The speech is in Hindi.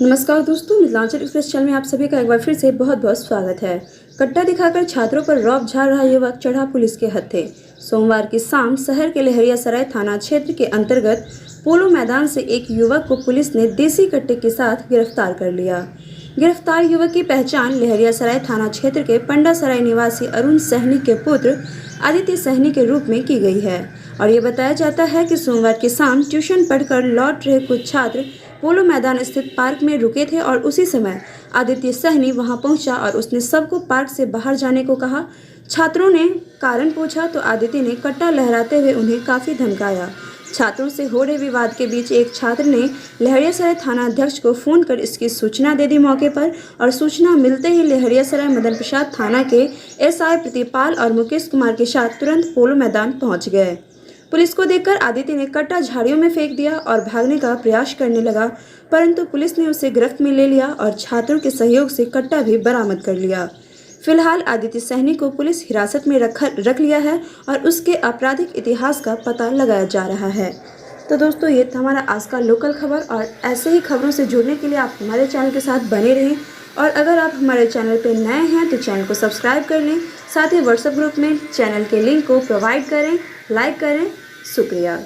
नमस्कार दोस्तों, मिथिलांचल एक्सप्रेस चैनल में आप सभी का एक बार फिर से बहुत बहुत स्वागत है। कट्टा दिखाकर छात्रों पर रौब झाड़ रहा युवक चढ़ा पुलिस के हत्थे। सोमवार की शाम शहर के लहरियासराय थाना क्षेत्र के अंतर्गत पोलो मैदान से एक युवक को पुलिस ने देसी कट्टे के साथ गिरफ्तार कर लिया। गिरफ्तार युवक की पहचान लहरियासराय थाना क्षेत्र के पंडासराय निवासी अरुण सहनी के पुत्र आदित्य सहनी के रूप में की गई है और ये बताया जाता है कि सोमवार की शाम ट्यूशन पढ़कर लौट रहे कुछ छात्र पोलो मैदान स्थित पार्क में रुके थे और उसी समय आदित्य सहनी वहां पहुंचा और उसने सबको पार्क से बाहर जाने को कहा। छात्रों ने कारण पूछा तो आदित्य ने कट्टा लहराते हुए उन्हें काफ़ी धमकाया। छात्रों से हो रहे विवाद के बीच एक छात्र ने लहरियासराय थाना अध्यक्ष को फ़ोन कर इसकी सूचना दे दी मौके पर और सूचना मिलते ही लहरियासराय मदन प्रसाद थाना के एसआई प्रतिपाल और मुकेश कुमार के साथ तुरंत पोलो मैदान पहुंच गए। पुलिस को देखकर आदित्य ने कट्टा झाड़ियों में फेंक दिया और भागने का प्रयास करने लगा, परंतु पुलिस ने उसे गिरफ्त में ले लिया और छात्रों के सहयोग से कट्टा भी बरामद कर लिया। फिलहाल आदित्य सहनी को पुलिस हिरासत में रख लिया है और उसके आपराधिक इतिहास का पता लगाया जा रहा है। तो दोस्तों, ये था हमारा आज का लोकल खबर और ऐसे ही खबरों से जुड़ने के लिए आप हमारे चैनल के साथ बने रहें और अगर आप हमारे चैनल पर नए हैं तो चैनल को सब्सक्राइब कर लें, साथ ही व्हाट्सएप ग्रुप में चैनल के लिंक को प्रोवाइड करें, लाइक करें। शुक्रिया।